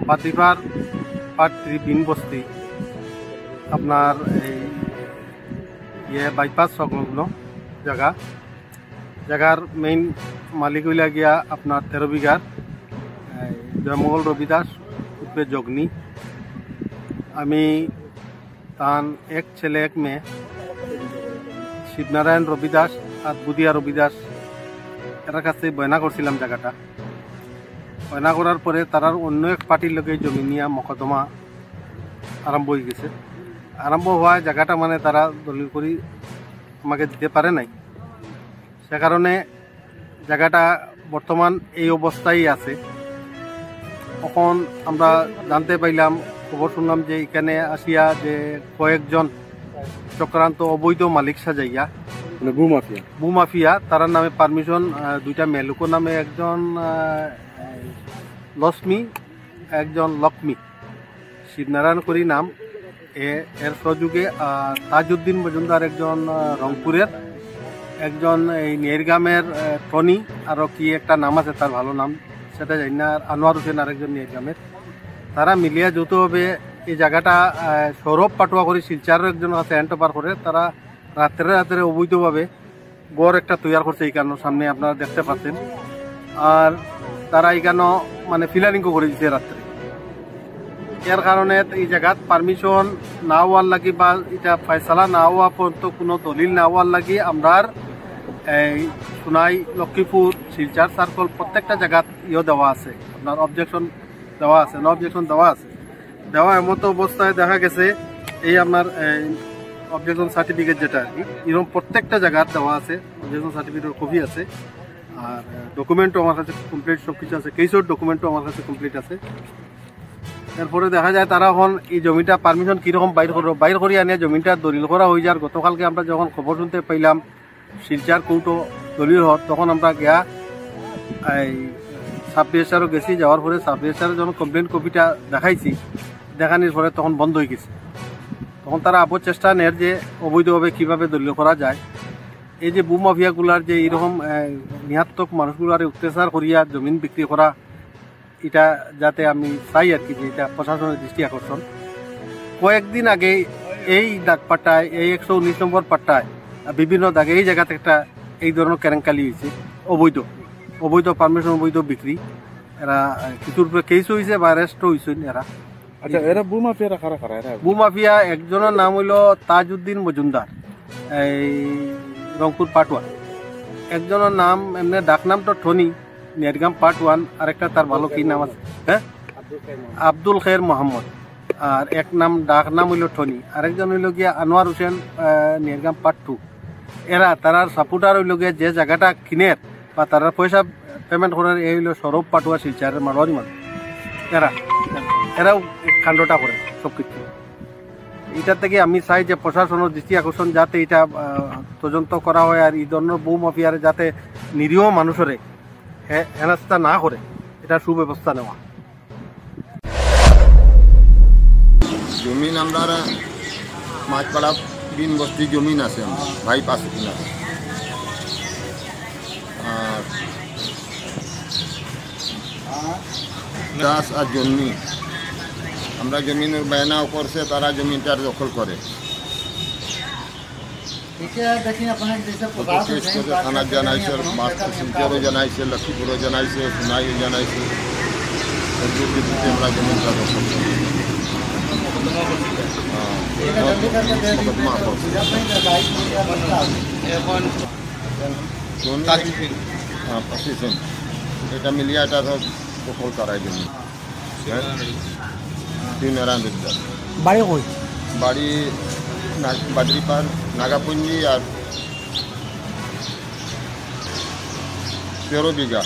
পাতিপার পাত্রী বিন বস্তি আপনার এই বাইপাস সংলগ্ন জায়গার মেইন মালিক হইলা গিয়া আপনার 13 বিঘার জয়মঙ্গল রবিদাস উর্ফে জগনি। আমি তার এক ছেলে এক মেয়ে শিবনারায়ণ রবিদাস আর বুদিয়া রবিদাস এর কাছে বয়না করছিলাম জায়গাটা। বয়না করার পরে তারার অন্য এক পার্টির লোকে জমি নিয়ে মকদ্দমা আরম্ভ হয়ে গেছে। আরম্ভ হওয়ায় জায়গাটা মানে তারা দলিল করে আমাকে দিতে পারে নাই, সে কারণে জায়গাটা বর্তমান এই অবস্থায় আছে। তখন আমরা জানতে পাইলাম, খবর শুনলাম যে এখানে আসিয়া যে কয়েকজন চক্রান্ত অবৈধ মালিক সাজাইয়া মানে ভূমাফিয়া তার নামে পারমিশন দুইটা মেলুকোর নামে একজন লক্ষ্মী একজন লক্ষ্মী শিবনারায়ণ করি নাম এর সহযোগে তাজউদ্দিন মজুমদার একজন রংপুরের, একজন এই নেরগামের টনি, আরও কি একটা নাম আছে তার ভালো নাম সেটা জানি না, আর আনোয়ার হোসেন আরেকজন নেরগামের, তারা মিলিয়া যৌথভাবে এই জায়গাটা সৌরভ পাটুয়া করে শিলচারের একজন আছে হ্যান্ডওভার করে। তারা রাত্রে অবৈধভাবে গড় একটা তৈরি করছে এইখানে, সামনে আপনারা দেখতে পাচ্ছেন। আর তারা এইখানে মানে ফিলারিংও করে দিচ্ছে রাত্রে। এর কারণে এই জায়গাত পারমিশন না হওয়ার লাগি বা এটা ফয়সালা না হওয়া পর্যন্ত কোনো দলিল না হওয়ার লাগি আমরার এই সোনাই লক্ষ্মীপুর শিলচার সার্কল প্রত্যেকটা জায়গাত দেওয়া আছে, আপনার অবজেকশন দেওয়া আছে, নো অবজেকশন দেওয়া আছে। দেওয়া এমতো অবস্থায় দেখা গেছে এই আপনার অবজেকশন সার্টিফিকেট যেটা আর কি এরকম প্রত্যেকটা জায়গার দেওয়া আছে, অবজেকশন সার্টিফিকেটের কপি আছে, আর ডকুমেন্টও আমার কাছে কমপ্লিট সব কিছু আছে, কেসের ডকুমেন্টও আমার কাছে কমপ্লিট আছে। এরপরে দেখা যায় তারা এখন এই জমিটা পারমিশন কীরকম বাইর করে আনিয়ে জমিটা দলিল করা হয়ে যার। গতকালকে আমরা যখন খবর শুনতে পাইলাম শিলচার কোর্টও দলিল হত, তখন আমরা গিয়া এই সাব রেজিস্ট্রারও গেছি। যাওয়ার পরে সাব রেজিস্ট্রারের যখন কমপ্লেন কপিটা দেখাইছি, দেখানোর পরে তখন বন্ধ হয়ে গেছে। তখন তারা আবার চেষ্টা নেয় যে অবৈধভাবে কীভাবে দলিল করা যায়। এই যে ভূমাফিয়াগুলার যে এইরকম নিহাত্মক মানুষগুলার অত্যাচার করিয়া জমিন বিক্রি করা, এটা যাতে আমি চাই আর কি যে এটা প্রশাসনের দৃষ্টি আকর্ষণ। কয়েকদিন আগে এই ডাকপাট্টায় এই 119 নম্বর পাট্টায় বিভিন্ন দাগে এই জায়গাতে একটা এই ধরনের কেলেঙ্কারি হয়েছে, অবৈধ পারমিশন অবৈধ বিক্রি। এরা কিছুর উপরে কেসও হয়েছে বা অ্যারেস্টও হয়েছে এরা। আচ্ছা, এরা ভূমাফিয়ারা কারা কারা? ভূমাফিয়া একজনের নাম হইল তাজউদ্দিন মজুমদার, এই রংপুর পার্ট 1। একজনের নাম এমনি ডাক নাম তো টনি, নেরগাম পার্ট 1। আরেকটা তার ভালো কি নাম আছে, হ্যাঁ, আব্দুল খের মোহাম্মদ। আর এক নাম ডাক নাম হইল টনি। আরেকজন হইল গিয়া আনোয়ার হোসেন, নেরগাম পার্ট 2। এরা তারার সাপোর্টার হইল গিয়া যে জায়গাটা কিনের বা তারা পয়সা পেমেন্ট করার এই হইল সৌরভ পাটুয়া শিলচারের মারোয়ারি মানুষ। এরাও কাণ্ডটা করে সব কিছু। এটার থেকে আমি চাই যে প্রশাসনের দৃষ্টি আকর্ষণ যাতে এটা তদন্ত করা হয়, আর এই ধরনের ভূমাফিয়ারে যাতে নিরীহ মানুষের হেনস্থা না করে এটা সুব্যবস্থা নেওয়া। জমিন আমরা মাছপাড়া বিন বস্তি জমিন আছে, ভাই পাশে কিনা। আর দাস আর জমি আমরা জমিনের বায়নাও করছে, তারা জমিটার দখল করে। থানা জানাইছে, শিলচরও জানাইছে, লক্ষ্মীপুরও জানাইছে, সোনাইও জানাইছে। আমরা জমিটা দখল করি। এটা মিলিয়ে এটা সব দখল করাই জমি। বাড়ি কই? বাড়ি বাদরিপার, নাগাপুঞ্জি আর 13 বিঘা।